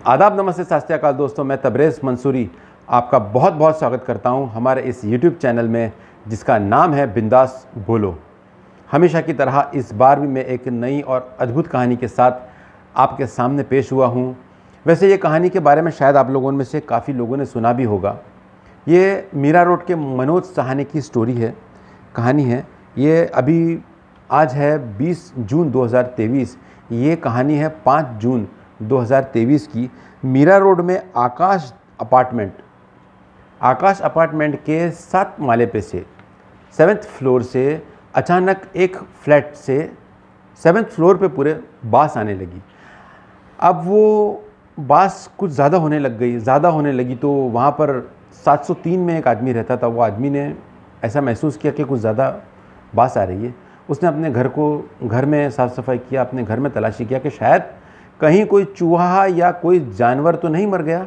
आदाब, नमस्ते, सत श्री अकाल दोस्तों। मैं तबरेज़ मंसूरी आपका बहुत बहुत स्वागत करता हूं हमारे इस YouTube चैनल में जिसका नाम है बिंदास बोलो। हमेशा की तरह इस बार भी मैं एक नई और अद्भुत कहानी के साथ आपके सामने पेश हुआ हूं। वैसे ये कहानी के बारे में शायद आप लोगों में से काफ़ी लोगों ने सुना भी होगा। ये मीरा रोड के मनोज सहाने की स्टोरी है, कहानी है। ये अभी आज है 20 जून 2023। ये कहानी है 5 जून 2023 की। मीरा रोड में आकाश अपार्टमेंट के 7 माले पे से 7th फ्लोर से अचानक एक फ्लैट से 7th फ्लोर पे पूरे बास आने लगी। अब वो बास कुछ ज़्यादा होने लगी तो वहाँ पर 703 में एक आदमी रहता था। वो आदमी ने ऐसा महसूस किया कि कुछ ज़्यादा बास आ रही है। उसने अपने घर में साफ़ सफाई किया, अपने घर में तलाशी किया कि शायद कहीं कोई चूहा या कोई जानवर तो नहीं मर गया।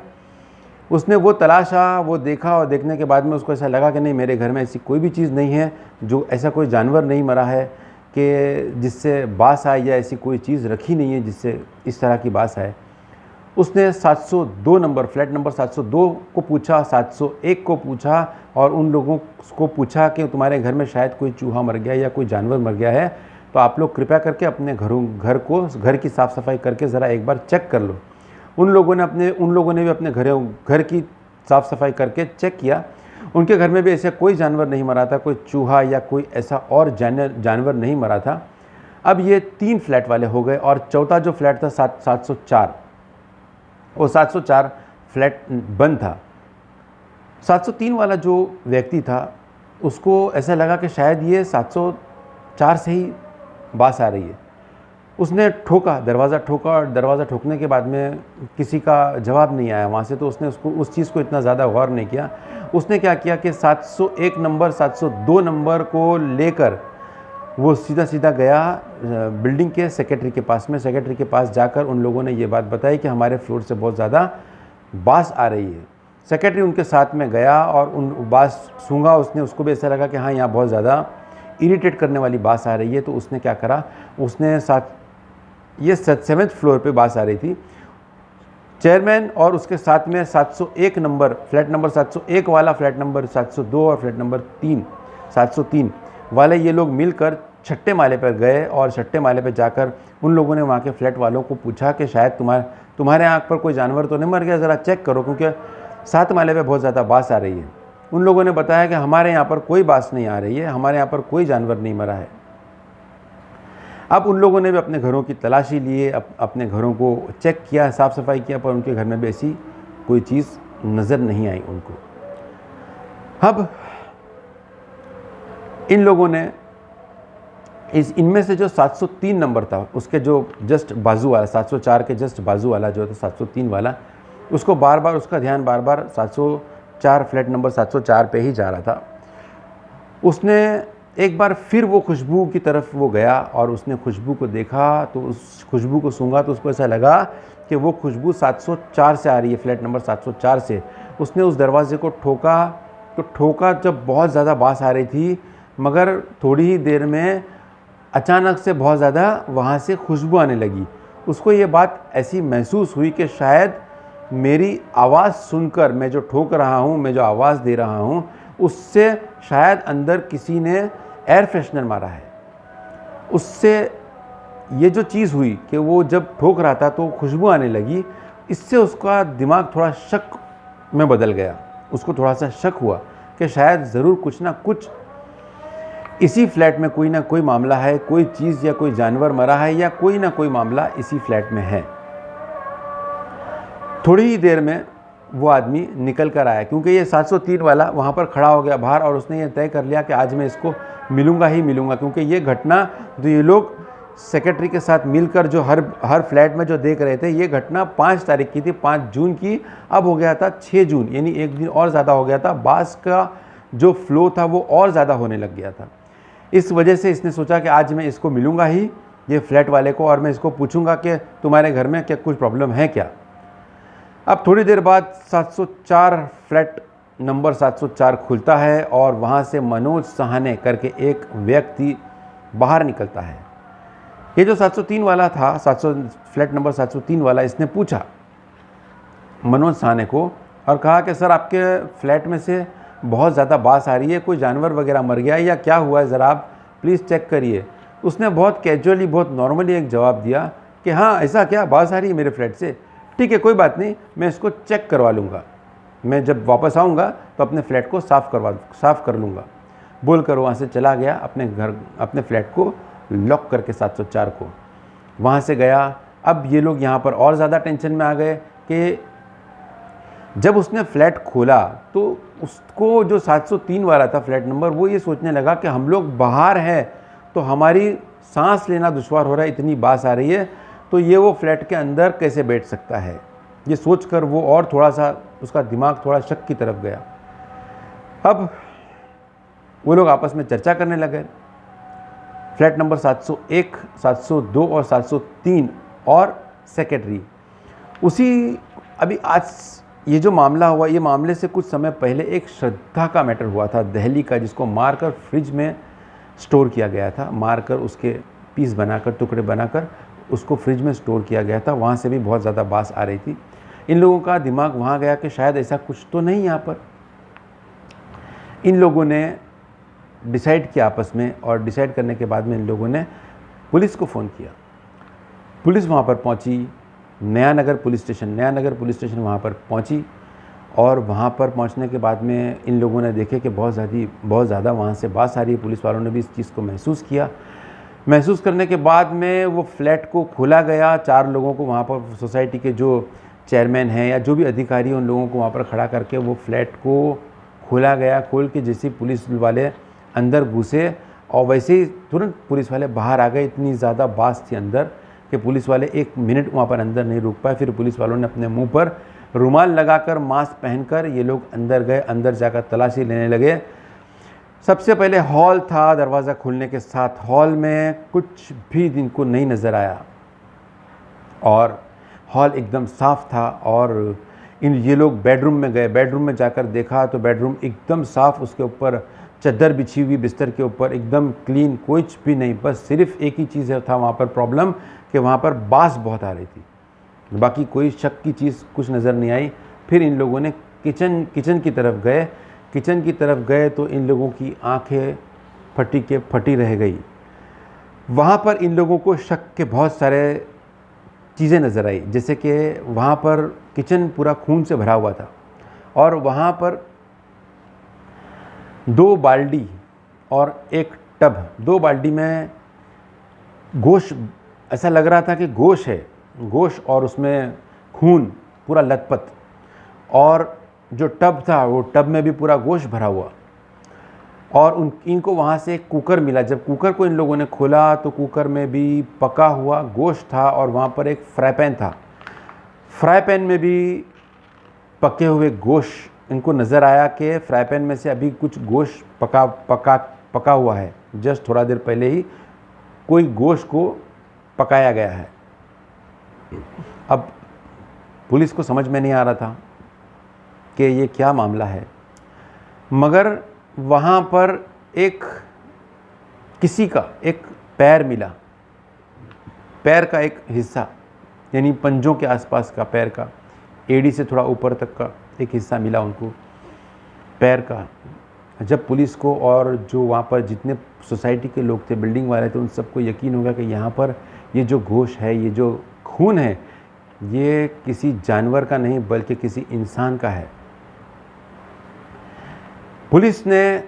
उसने वो तलाशा, वो देखा और देखने के बाद में उसको ऐसा लगा कि नहीं, मेरे घर में ऐसी कोई भी चीज़ नहीं है, जो ऐसा कोई जानवर नहीं मरा है कि जिससे बास आए, या ऐसी कोई चीज़ रखी नहीं है जिससे इस तरह की बास आए। उसने 702 नंबर, फ्लैट नंबर 702 को पूछा, 701 को पूछा और उन लोगों को पूछा कि तुम्हारे घर में शायद कोई चूहा मर गया या कोई जानवर मर गया है, तो आप लोग कृपया करके अपने घर की साफ़ सफाई करके ज़रा एक बार चेक कर लो। उन लोगों ने भी अपने घर की साफ़ सफाई करके चेक किया। उनके घर में भी ऐसा कोई जानवर नहीं मरा था, कोई चूहा या कोई ऐसा और जानवर नहीं मरा था। अब ये 3 फ्लैट वाले हो गए और चौथा जो फ्लैट था 704, वो 704 फ्लैट बंद था। 703 वाला जो व्यक्ति था उसको ऐसा लगा कि शायद ये 704 से ही बास आ रही है। उसने दरवाज़ा ठोका और दरवाज़ा ठोकने के बाद में किसी का जवाब नहीं आया वहाँ से, तो उसने उस चीज़ को इतना ज़्यादा गौर नहीं किया। उसने क्या किया कि 701 नंबर 702 नंबर को लेकर वो सीधा गया बिल्डिंग के सेक्रेटरी के पास में। सेक्रेटरी के पास जाकर उन लोगों ने ये बात बताई कि हमारे फ्लोर से बहुत ज़्यादा बास आ रही है। सेक्रेटरी उनके साथ में गया और उन बास सूंघा उसने। उसको भी ऐसा लगा कि हाँ, यहाँ बहुत ज़्यादा इरिटेट करने वाली बास आ रही है। तो उसने क्या करा, उसने 7th फ्लोर पे बास आ रही थी। चेयरमैन और उसके साथ में 701 नंबर, फ्लैट नंबर 701 वाला, फ्लैट नंबर 702 और फ्लैट नंबर 703 वाले, ये लोग मिलकर 6ठे माले पर गए और 6ठे माले पर जाकर उन लोगों ने वहाँ के फ्लैट वालों को पूछा कि शायद तुम्हारे आँख पर कोई जानवर तो नहीं मर गया, ज़रा चेक करो, क्योंकि 7 माले पर बहुत ज़्यादा बास आ रही है। उन लोगों ने बताया कि हमारे यहाँ पर कोई बास नहीं आ रही है, हमारे यहाँ पर कोई जानवर नहीं मरा है। अब उन लोगों ने भी अपने घरों की तलाशी लिए, अपने घरों को चेक किया, साफ़ सफाई किया, पर उनके घर में भी ऐसी कोई चीज़ नज़र नहीं आई उनको। अब इन लोगों ने इनमें से जो 703 नंबर था, उसके जो जस्ट बाजू वाला, 704 के जस्ट बाजू वाला जो था 703 वाला, उसको उसका ध्यान बार बार 704 फ्लैट नंबर 704 पे ही जा रहा था। उसने एक बार फिर वो खुशबू की तरफ वो गया और उसने खुशबू को देखा, तो उस खुशबू को सूंघा तो उसको ऐसा लगा कि वो खुशबू 704 से आ रही है, फ्लैट नंबर 704 से। उसने उस दरवाजे को ठोका जब बहुत ज़्यादा बास आ रही थी, मगर थोड़ी ही देर में अचानक से बहुत ज़्यादा वहाँ से खुशबू आने लगी। उसको ये बात ऐसी महसूस हुई कि शायद मेरी आवाज़ सुनकर, मैं जो ठोक रहा हूँ, मैं जो आवाज़ दे रहा हूँ, उससे शायद अंदर किसी ने एयर फ्रेशनर मारा है। उससे ये जो चीज़ हुई कि वो जब ठोक रहा था तो खुशबू आने लगी, इससे उसका दिमाग थोड़ा शक में बदल गया। उसको थोड़ा सा शक हुआ कि शायद ज़रूर कुछ ना कुछ इसी फ्लैट में कोई ना कोई मामला है, कोई चीज़ या कोई जानवर मरा है, या कोई ना कोई मामला इसी फ्लैट में है। थोड़ी ही देर में वो आदमी निकल कर आया, क्योंकि ये 703 वाला वहाँ पर खड़ा हो गया बाहर और उसने ये तय कर लिया कि आज मैं इसको मिलूँगा ही मिलूँगा, क्योंकि ये घटना जो ये लोग सेक्रेटरी के साथ मिलकर जो हर फ्लैट में जो देख रहे थे, ये घटना 5 तारीख की थी, 5 जून की। अब हो गया था 6 जून, यानी एक दिन और ज़्यादा हो गया था। बास का जो फ्लो था वो और ज़्यादा होने लग गया था। इस वजह से इसने सोचा कि आज मैं इसको मिलूँगा ही, ये फ्लैट वाले को, और मैं इसको पूछूंगा कि तुम्हारे घर में क्या कुछ प्रॉब्लम है क्या। अब थोड़ी देर बाद 704 फ्लैट नंबर 704 खुलता है और वहाँ से मनोज सहाने करके एक व्यक्ति बाहर निकलता है। ये जो 703 वाला था, 700 फ्लैट नंबर 703 वाला, इसने पूछा मनोज साहनी को और कहा कि सर आपके फ्लैट में से बहुत ज़्यादा बास आ रही है, कोई जानवर वगैरह मर गया है या क्या हुआ है, ज़रा आप प्लीज़ चेक करिए। उसने बहुत कैजुअली, बहुत नॉर्मली एक जवाब दिया कि हाँ ऐसा क्या, बास आ रही है मेरे फ्लैट से, ठीक है कोई बात नहीं, मैं इसको चेक करवा लूँगा, मैं जब वापस आऊँगा तो अपने फ्लैट को साफ़ कर लूँगा। बोलकर वहाँ से चला गया, अपने फ्लैट को लॉक करके 704 को वहाँ से गया। अब ये लोग यहाँ पर और ज़्यादा टेंशन में आ गए कि जब उसने फ्लैट खोला तो उसको जो 703 वाला था फ्लैट नंबर, वो ये सोचने लगा कि हम लोग बाहर हैं तो हमारी सांस लेना दुश्वार हो रहा है, इतनी बास आ रही है, तो ये वो फ्लैट के अंदर कैसे बैठ सकता है। ये सोचकर वो और थोड़ा सा, उसका दिमाग थोड़ा शक की तरफ गया। अब वो लोग आपस में चर्चा करने लगे। फ्लैट नंबर 701, 702 और 703 और सेक्रेटरी उसी, अभी आज ये जो मामला हुआ, ये मामले से कुछ समय पहले एक श्रद्धा का मैटर हुआ था दिल्ली का, जिसको मारकर फ्रिज में स्टोर किया गया था, मारकर उसके पीस बनाकर, टुकड़े बनाकर उसको फ्रिज में स्टोर किया गया था। वहाँ से भी बहुत ज़्यादा बास आ रही थी। इन लोगों का दिमाग वहाँ गया कि शायद ऐसा कुछ तो नहीं यहाँ पर। इन लोगों ने डिसाइड किया आपस में, और डिसाइड करने के बाद में इन लोगों ने पुलिस को फ़ोन किया। पुलिस वहाँ पर पहुँची, नयानगर पुलिस स्टेशन वहाँ पर पहुँची, और वहाँ पर पहुँचने के बाद में इन लोगों ने देखे कि बहुत ज़्यादा वहाँ से बास आ रही है। पुलिस वालों ने भी इस चीज़ को महसूस किया। महसूस करने के बाद में वो फ्लैट को खोला गया। 4 लोगों को वहाँ पर, सोसाइटी के जो चेयरमैन हैं या जो भी अधिकारी हैं, उन लोगों को वहाँ पर खड़ा करके वो फ्लैट को खोला गया। खोल के जैसे पुलिस वाले अंदर घुसे और वैसे ही तुरंत पुलिस वाले बाहर आ गए। इतनी ज़्यादा बास थी अंदर कि पुलिस वाले 1 मिनट वहाँ पर अंदर नहीं रुक पाए। फिर पुलिस वालों ने अपने मुंह पर रुमाल लगाकर, मास्क पहनकर ये लोग अंदर गए। अंदर जाकर तलाशी लेने लगे। सबसे पहले हॉल था। दरवाज़ा खुलने के साथ हॉल में कुछ भी इनको नहीं नज़र आया, और हॉल एकदम साफ़ था। और ये लोग बेडरूम में गए। बेडरूम में जाकर देखा तो बेडरूम एकदम साफ़, उसके ऊपर चादर बिछी हुई, बिस्तर के ऊपर एकदम क्लीन, कुछ भी नहीं। बस सिर्फ एक ही चीज़ था वहाँ पर प्रॉब्लम, कि वहाँ पर बास बहुत आ रही थी। बाकी कोई शक की चीज़ कुछ नज़र नहीं आई। फिर इन लोगों ने किचन की तरफ गए। किचन की तरफ गए तो इन लोगों की आंखें फटी रह गई। वहाँ पर इन लोगों को शक के बहुत सारे चीज़ें नज़र आई, जैसे कि वहाँ पर किचन पूरा खून से भरा हुआ था, और वहाँ पर 2 बाल्टी और 1 टब, 2 बाल्टी में गोश्त, ऐसा लग रहा था कि गोश्त है, गोश्त, और उसमें खून पूरा लथपथ। और जो टब था वो टब में भी पूरा गोश्त भरा हुआ। और इनको वहाँ से एक कुकर मिला। जब कुकर को इन लोगों ने खोला तो कुकर में भी पका हुआ गोश्त था, और वहाँ पर एक फ्राई पैन था। फ्राई पैन में भी पके हुए गोश्त इनको नज़र आया कि फ्राई पैन में से अभी कुछ गोश्त पका हुआ है। जस्ट थोड़ा देर पहले ही कोई गोश्त को पकाया गया है। अब पुलिस को समझ में नहीं आ रहा था कि ये क्या मामला है, मगर वहाँ पर किसी का एक पैर मिला, पैर का एक हिस्सा, यानी पंजों के आसपास का पैर का, एड़ी से थोड़ा ऊपर तक का एक हिस्सा मिला उनको, पैर का। जब पुलिस को और जो वहाँ पर जितने सोसाइटी के लोग थे, बिल्डिंग वाले थे, उन सबको यकीन हो गया कि यहाँ पर ये जो गोश्त है, ये जो खून है, ये किसी जानवर का नहीं बल्कि किसी इंसान का है। पुलिस ने,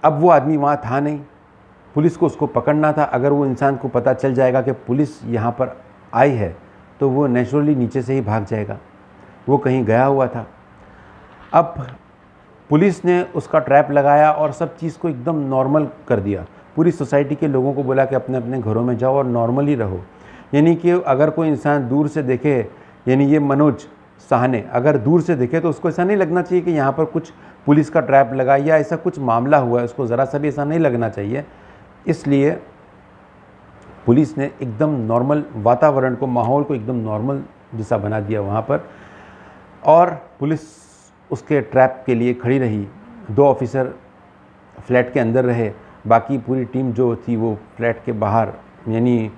अब वो आदमी वहाँ था नहीं, पुलिस को उसको पकड़ना था। अगर वो इंसान को पता चल जाएगा कि पुलिस यहाँ पर आई है तो वो नेचुरली नीचे से ही भाग जाएगा। वो कहीं गया हुआ था। अब पुलिस ने उसका ट्रैप लगाया और सब चीज़ को एकदम नॉर्मल कर दिया। पूरी सोसाइटी के लोगों को बोला कि अपने अपने घरों में जाओ और नॉर्मली रहो। यानी कि अगर कोई इंसान दूर से देखे, यानी ये मनोज साहनी अगर दूर से देखे तो उसको ऐसा नहीं लगना चाहिए कि यहाँ पर कुछ पुलिस का ट्रैप लगा या ऐसा कुछ मामला हुआ है। उसको ज़रा सा भी ऐसा नहीं लगना चाहिए। इसलिए पुलिस ने एकदम नॉर्मल वातावरण को, माहौल को एकदम नॉर्मल जैसा बना दिया वहाँ पर, और पुलिस उसके ट्रैप के लिए खड़ी रही। 2 ऑफिसर फ्लैट के अंदर रहे, बाकी पूरी टीम जो थी वो फ्लैट के बाहर, यानी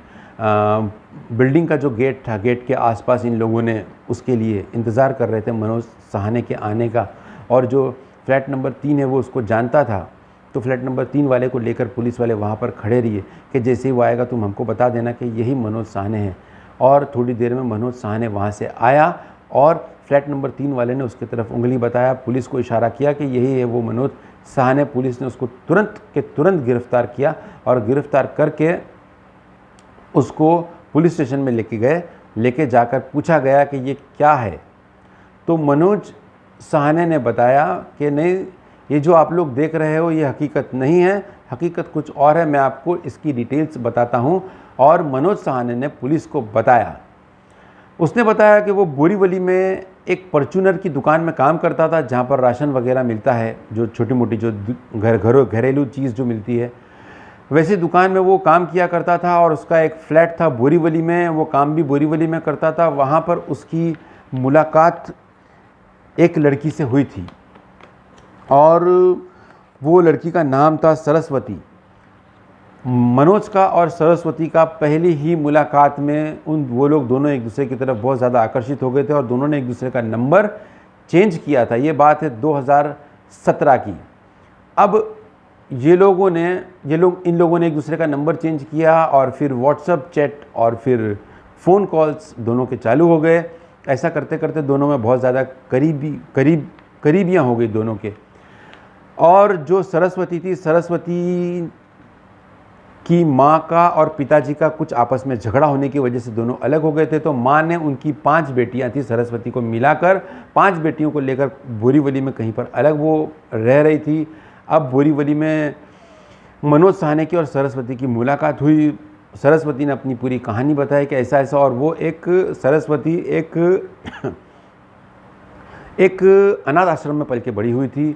बिल्डिंग का जो गेट था, गेट के आसपास इन लोगों ने उसके लिए इंतज़ार कर रहे थे मनोज सहाने के आने का। और जो फ्लैट नंबर 3 है वो उसको जानता था, तो फ्लैट नंबर 3 वाले को लेकर पुलिस वाले वहाँ पर खड़े रहिए कि जैसे ही वो आएगा तुम हमको बता देना कि यही मनोज सहाने हैं। और थोड़ी देर में मनोज सहाने वहाँ से आया और फ्लैट नंबर 3 वाले ने उसकी तरफ उंगली बताया, पुलिस को इशारा किया कि यही है वो मनोज सहाने। पुलिस ने उसको तुरंत के तुरंत गिरफ़्तार किया और गिरफ़्तार करके उसको पुलिस स्टेशन में लेके जाकर पूछा गया कि ये क्या है। तो मनोज सहाने ने बताया कि नहीं, ये जो आप लोग देख रहे हो ये हकीकत नहीं है, हकीकत कुछ और है, मैं आपको इसकी डिटेल्स बताता हूँ। और मनोज सहाने ने पुलिस को बताया, उसने बताया कि वो बोरीवली में एक परचूनर की दुकान में काम करता था, जहाँ पर राशन वगैरह मिलता है, जो छोटी मोटी जो घरेलू चीज़ जो मिलती है, वैसी दुकान में वो काम किया करता था। और उसका एक फ्लैट था बोरीवली में, वो काम भी बोरीवली में करता था। वहाँ पर उसकी मुलाकात एक लड़की से हुई थी और वो लड़की का नाम था सरस्वती। मनोज का और सरस्वती का पहली ही मुलाकात में वो लोग दोनों एक दूसरे की तरफ बहुत ज़्यादा आकर्षित हो गए थे और दोनों ने एक दूसरे का नंबर चेंज किया था। ये बात है 2017 की। अब इन लोगों ने एक दूसरे का नंबर चेंज किया और फिर व्हाट्सएप चैट और फिर फ़ोन कॉल्स दोनों के चालू हो गए। ऐसा करते करते दोनों में बहुत ज़्यादा करीबियाँ हो गई दोनों के। और जो सरस्वती थी, सरस्वती की माँ का और पिताजी का कुछ आपस में झगड़ा होने की वजह से दोनों अलग हो गए थे। तो माँ ने उनकी 5 बेटियां थी, सरस्वती को मिलाकर 5 बेटियों को लेकर बोरीवली में कहीं पर अलग वो रह रही थी। अब बोरीवली में मनोज सहाने की और सरस्वती की मुलाकात हुई। सरस्वती ने अपनी पूरी कहानी बताई कि ऐसा ऐसा, और वो सरस्वती एक अनाथ आश्रम में पल के बड़ी हुई थी।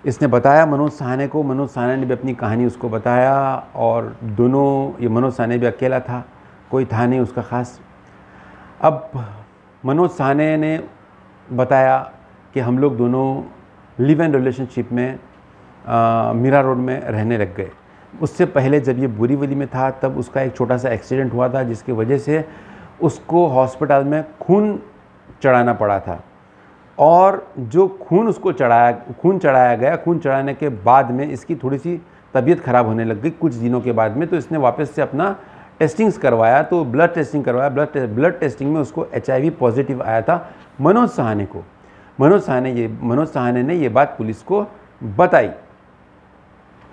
इसने बताया मनोज सहाने को, मनोज सहाने ने भी अपनी कहानी उसको बताया। और दोनों, ये मनोज सहाने भी अकेला था, कोई था नहीं उसका ख़ास। अब मनोज सहाने ने बताया कि हम लोग दोनों लिव इन रिलेशनशिप में मीरा रोड में रहने लग गए। उससे पहले जब ये बोरीवली में था तब उसका एक छोटा सा एक्सीडेंट हुआ था, जिसकी वजह से उसको हॉस्पिटल में खून चढ़ाना पड़ा था। और जो खून चढ़ाया गया, खून चढ़ाने के बाद में इसकी थोड़ी सी तबीयत ख़राब होने लग गई कुछ दिनों के बाद में। तो इसने वापस से अपना टेस्टिंग्स करवाया, तो ब्लड टेस्टिंग करवाया। ब्लड टेस्टिंग में उसको HIV पॉजिटिव आया था मनोज सहाने को। मनोज सहाने ने ये बात पुलिस को बताई।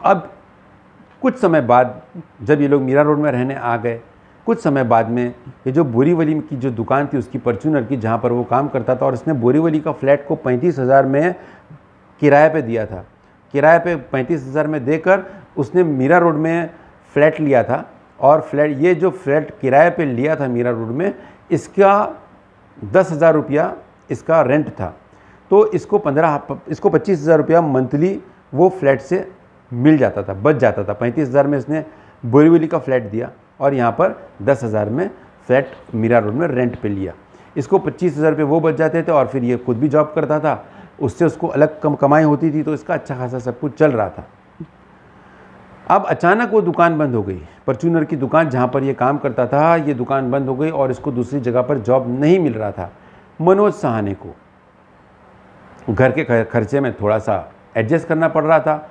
अब कुछ समय बाद जब ये लोग मीरा रोड में रहने आ गए, कुछ समय बाद में ये जो बोरीवली की जो दुकान थी उसकी परचूनर की, जहाँ पर वो काम करता था, और इसने बोरीवली का फ्लैट को 35,000 में किराए पे दिया था। किराए पे 35,000 में देकर उसने मीरा रोड में फ्लैट लिया था। और ये जो फ्लैट किराए पे लिया था मीरा रोड में, इसका 10,000 रुपया इसका रेंट था। तो इसको 25,000 रुपया मंथली वो फ्लैट से मिल जाता था, बच जाता था। 35,000 में इसने बोरीवली का फ्लैट दिया और यहाँ पर 10,000 में फ्लैट मीरा रोड में रेंट पे लिया। इसको 25,000 रुपये वो बच जाते थे और फिर ये खुद भी जॉब करता था, उससे उसको अलग कमाई होती थी, तो इसका अच्छा खासा सब कुछ चल रहा था। अब अचानक वो दुकान बंद हो गई, परचूनर की दुकान जहाँ पर ये काम करता था, ये दुकान बंद हो गई और इसको दूसरी जगह पर जॉब नहीं मिल रहा था। मनोज सहाने को घर के खर्चे में थोड़ा सा एडजस्ट करना पड़ रहा था।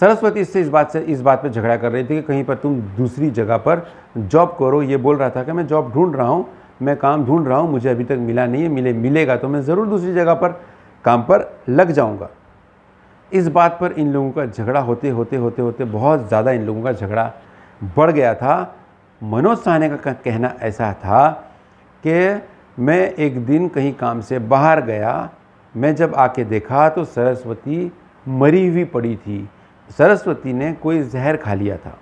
सरस्वती इससे इस बात पे झगड़ा कर रही थी कि कहीं पर तुम दूसरी जगह पर जॉब करो। ये बोल रहा था कि मैं जॉब ढूंढ रहा हूँ, मैं काम ढूंढ रहा हूँ, मुझे अभी तक मिला नहीं है, मिलेगा तो मैं ज़रूर दूसरी जगह पर काम पर लग जाऊँगा। इस बात पर इन लोगों का झगड़ा होते बहुत ज़्यादा इन लोगों का झगड़ा बढ़ गया था। मनोज सहाने का कहना ऐसा था कि मैं एक दिन कहीं काम से बाहर गया, मैं जब आके देखा तो सरस्वती मरी हुई पड़ी थी। सरस्वती ने कोई जहर खा लिया था।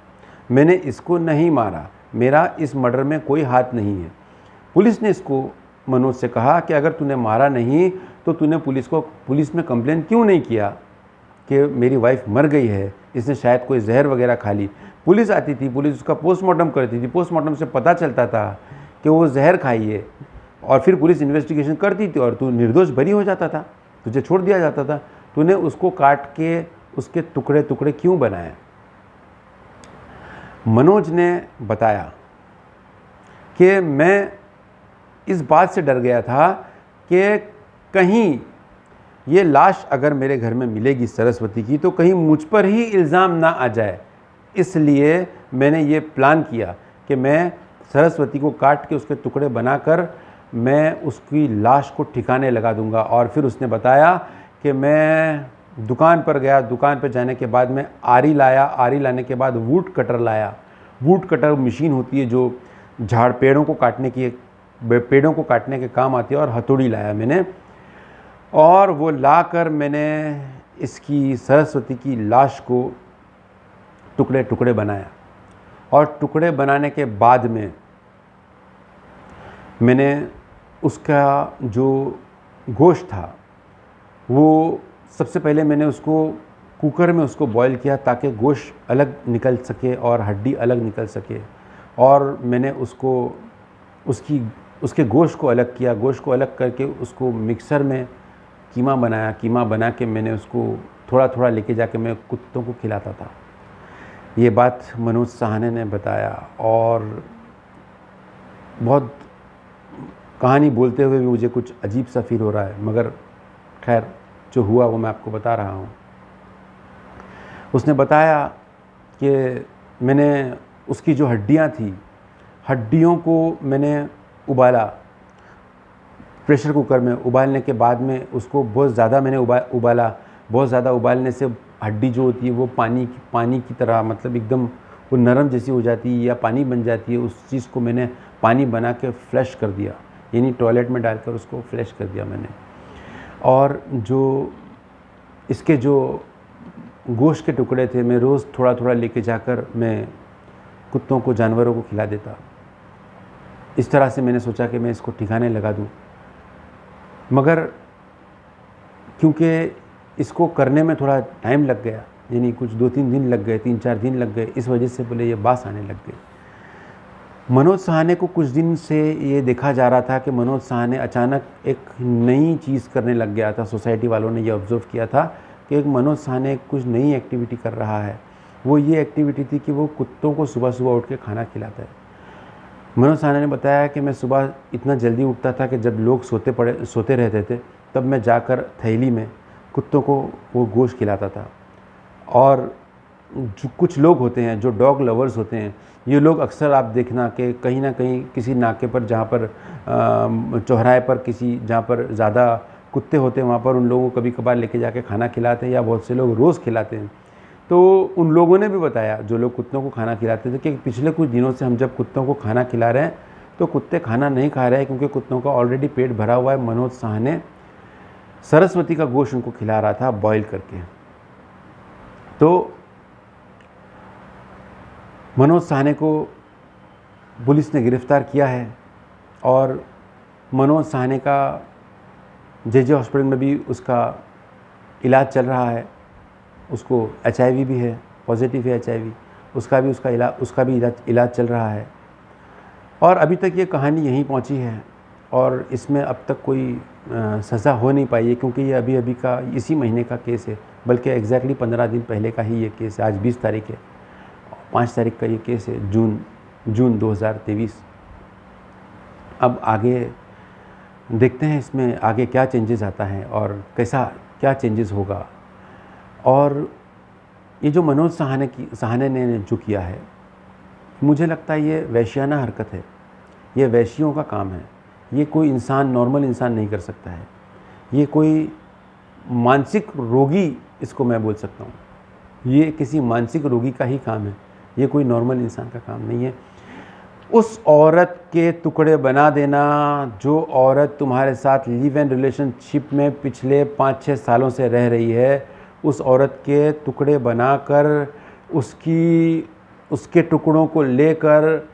मैंने इसको नहीं मारा, मेरा इस मर्डर में कोई हाथ नहीं है। पुलिस ने इसको मनोज से कहा कि अगर तूने मारा नहीं तो तूने पुलिस में कंप्लेन क्यों नहीं किया कि मेरी वाइफ मर गई है, इसने शायद कोई जहर वगैरह खा ली। पुलिस आती थी, पुलिस उसका पोस्टमार्टम करती थी, पोस्टमार्टम से पता चलता था कि वो जहर खाई है और फिर पुलिस इन्वेस्टिगेशन करती थी और तू निर्दोष बरी हो जाता था, तुझे छोड़ दिया जाता था। तूने उसको काट के उसके टुकड़े टुकड़े क्यों बनाए? मनोज ने बताया कि मैं इस बात से डर गया था कि कहीं ये लाश अगर मेरे घर में मिलेगी सरस्वती की तो कहीं मुझ पर ही इल्ज़ाम ना आ जाए। इसलिए मैंने ये प्लान किया कि मैं सरस्वती को काट के उसके टुकड़े बनाकर मैं उसकी लाश को ठिकाने लगा दूंगा। और फिर उसने बताया कि मैं दुकान पर गया, दुकान पर जाने के बाद मैं आरी लाया, आरी लाने के बाद वुड कटर लाया। वुड कटर मशीन होती है जो पेड़ों को काटने के काम आती है, और हथौड़ी लाया मैंने, और वो लाकर मैंने इसकी सरस्वती की लाश को टुकड़े टुकड़े बनाया। और टुकड़े बनाने के बाद में मैंने उसका जो गोश्त था वो सबसे पहले मैंने उसको कुकर में उसको बॉईल किया ताकि गोश्त अलग निकल सके और हड्डी अलग निकल सके। और मैंने उसके गोश्त को अलग किया, गोश्त को अलग करके उसको मिक्सर में कीमा बनाया। कीमा बना के मैंने उसको थोड़ा थोड़ा लेके जाके मैं कुत्तों को खिलाता था। ये बात मनोज सहाने ने बताया, और बहुत कहानी बोलते हुए भी मुझे कुछ अजीब सा फील हो रहा है, मगर खैर जो हुआ वो मैं आपको बता रहा हूँ। उसने बताया कि मैंने उसकी जो हड्डियाँ थी, हड्डियों को मैंने उबाला, प्रेशर कुकर में उबालने के बाद में उसको बहुत ज़्यादा मैंने उबाला। बहुत ज़्यादा उबालने से हड्डी जो होती है वो पानी की तरह, मतलब एकदम वो नरम जैसी हो जाती है या पानी बन जाती है। उस चीज़ को मैंने पानी बना के फ्लैश कर दिया, यानी टॉयलेट में डालकर उसको फ्लैश कर दिया मैंने। और जो इसके जो गोश्त के टुकड़े थे मैं रोज़ थोड़ा थोड़ा लेके जाकर मैं कुत्तों को, जानवरों को खिला देता। इस तरह से मैंने सोचा कि मैं इसको ठिकाने लगा दूं। मगर क्योंकि इसको करने में थोड़ा टाइम लग गया, यानी कुछ 2-3 दिन लग गए, 3-4 दिन लग गए, इस वजह से बोले ये बास आने लग गई। मनोज सहाने को कुछ दिन से ये देखा जा रहा था कि मनोज सहाने अचानक एक नई चीज़ करने लग गया था। सोसाइटी वालों ने ये ऑब्ज़र्व किया था कि एक मनोज सहाने कुछ नई एक्टिविटी कर रहा है। वो ये एक्टिविटी थी कि वो कुत्तों को सुबह सुबह उठ के खाना खिलाता है। मनोज सहाने ने बताया कि मैं सुबह इतना जल्दी उठता था कि जब लोग सोते रहते थे तब मैं जाकर थैली में कुत्तों को वो गोश्त खिलाता था। और जो कुछ लोग होते हैं जो डॉग लवर्स होते हैं, ये लोग अक्सर आप देखना कि कहीं ना कहीं किसी नाके पर, जहाँ पर चौराहे पर जहाँ पर ज़्यादा कुत्ते होते हैं वहाँ पर उन लोगों को कभी कभार लेके जाके खाना खिलाते हैं, या बहुत से लोग रोज़ खिलाते हैं। तो उन लोगों ने भी बताया, जो लोग कुत्तों को खाना खिलाते थे, कि पिछले कुछ दिनों से हम जब कुत्तों को खाना खिला रहे हैं तो कुत्ते खाना नहीं खा रहे हैं, क्योंकि कुत्तों का ऑलरेडी पेट भरा हुआ है। मनोज सहाने सरस्वती का गोश्त उनको खिला रहा था बॉईल करके। तो मनोज सहाने को पुलिस ने गिरफ़्तार किया है, और मनोज सहाने का जे हॉस्पिटल में भी उसका इलाज चल रहा है। उसको HIV भी है, पॉजिटिव है HIV, उसका भी इलाज चल रहा है। और अभी तक ये कहानी यहीं पहुंची है, और इसमें अब तक कोई सज़ा हो नहीं पाई है, क्योंकि ये अभी का इसी महीने का केस है, बल्कि एग्जैक्टली 15 दिन पहले का ही ये केस है। आज 20 तारीख है, 5 तारीख का ये केस है, जून 2023। अब आगे देखते हैं इसमें आगे क्या चेंजेस आता है और क्या चेंजेस होगा। और ये जो मनोज सहाने ने जो किया है, मुझे लगता है ये वैश्याना हरकत है, ये वैश्यों का काम है। ये कोई नॉर्मल इंसान नहीं कर सकता है। ये कोई मानसिक रोगी, इसको मैं बोल सकता हूँ, ये किसी मानसिक रोगी का ही काम है, ये कोई नॉर्मल इंसान का काम नहीं है। उस औरत के टुकड़े बना देना जो औरत तुम्हारे साथ लिव एंड रिलेशनशिप में पिछले 5-6 सालों से रह रही है, उस औरत के टुकड़े बनाकर उसके टुकड़ों को लेकर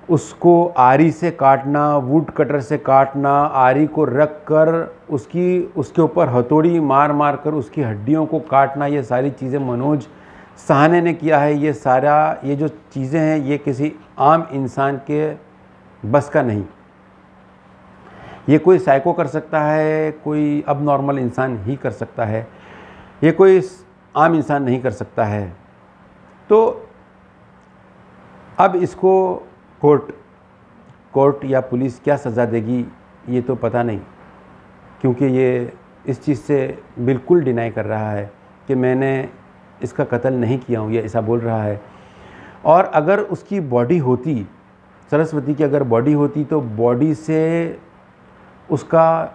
उसको आरी से काटना, वुड कटर से काटना, आरी को रख कर उसके ऊपर हथौड़ी मार कर उसकी हड्डियों को काटना, ये सारी चीज़ें मनोज सहाने ने किया है। ये जो चीज़ें हैं ये किसी आम इंसान के बस का नहीं। ये कोई साइको कर सकता है, कोई अब नॉर्मल इंसान ही कर सकता है, ये कोई आम इंसान नहीं कर सकता है। तो अब इसको कोर्ट कोर्ट या पुलिस क्या सज़ा देगी ये तो पता नहीं, क्योंकि ये इस चीज़ से बिल्कुल डिनाई कर रहा है कि मैंने इसका कत्ल नहीं किया हूँ, ये ऐसा बोल रहा है। और अगर उसकी बॉडी होती, सरस्वती की अगर बॉडी होती, तो बॉडी से उसका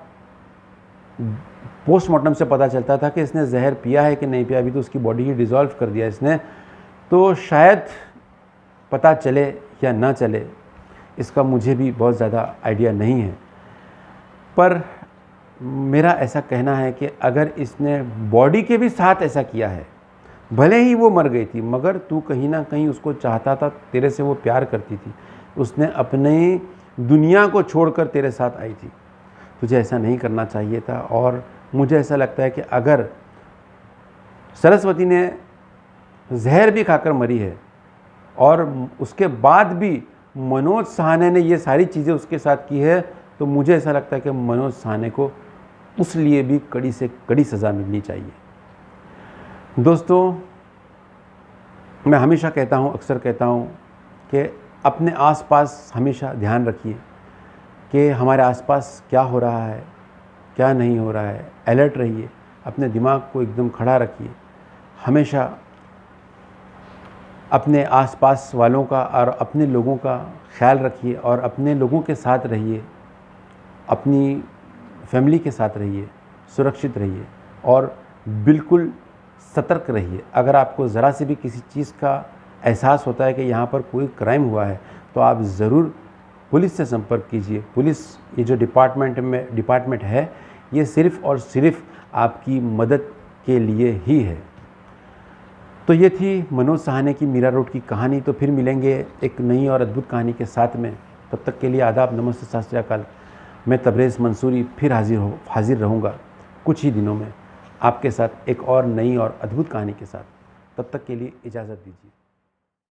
पोस्टमार्टम से पता चलता था कि इसने जहर पिया है कि नहीं पिया। अभी तो उसकी बॉडी ही डिज़ोल्व कर दिया इसने, तो शायद पता चले या ना चले, इसका मुझे भी बहुत ज़्यादा आइडिया नहीं है। पर मेरा ऐसा कहना है कि अगर इसने बॉडी के भी साथ ऐसा किया है, भले ही वो मर गई थी, मगर तू कहीं ना कहीं उसको चाहता था, तेरे से वो प्यार करती थी, उसने अपने दुनिया को छोड़कर तेरे साथ आई थी, तुझे ऐसा नहीं करना चाहिए था। और मुझे ऐसा लगता है कि अगर सरस्वती ने जहर भी खाकर मरी है और उसके बाद भी मनोज सहाने ने ये सारी चीज़ें उसके साथ की है, तो मुझे ऐसा लगता है कि मनोज सहाने को उस लिए भी कड़ी से कड़ी सज़ा मिलनी चाहिए। दोस्तों, मैं हमेशा कहता हूँ, अक्सर कहता हूँ कि अपने आसपास हमेशा ध्यान रखिए कि हमारे आसपास क्या हो रहा है, क्या नहीं हो रहा है। अलर्ट रहिए, अपने दिमाग को एकदम खड़ा रखिए, हमेशा अपने आसपास वालों का और अपने लोगों का ख्याल रखिए और अपने लोगों के साथ रहिए, अपनी फैमिली के साथ रहिए, सुरक्षित रहिए और बिल्कुल सतर्क रहिए। अगर आपको ज़रा से भी किसी चीज़ का एहसास होता है कि यहाँ पर कोई क्राइम हुआ है, तो आप ज़रूर पुलिस से संपर्क कीजिए। पुलिस, ये जो डिपार्टमेंट है, ये सिर्फ़ और सिर्फ आपकी मदद के लिए ही है। तो ये थी मनोज सहाने की मीरा रोड की कहानी। तो फिर मिलेंगे एक नई और अद्भुत कहानी के साथ में। तब तक के लिए आदाब, नमस्ते, सत श्री अकाल। मैं तबरेज़ मंसूरी फिर हाजिर रहूँगा कुछ ही दिनों में आपके साथ एक और नई और अद्भुत कहानी के साथ। तब तक के लिए इजाज़त दीजिए।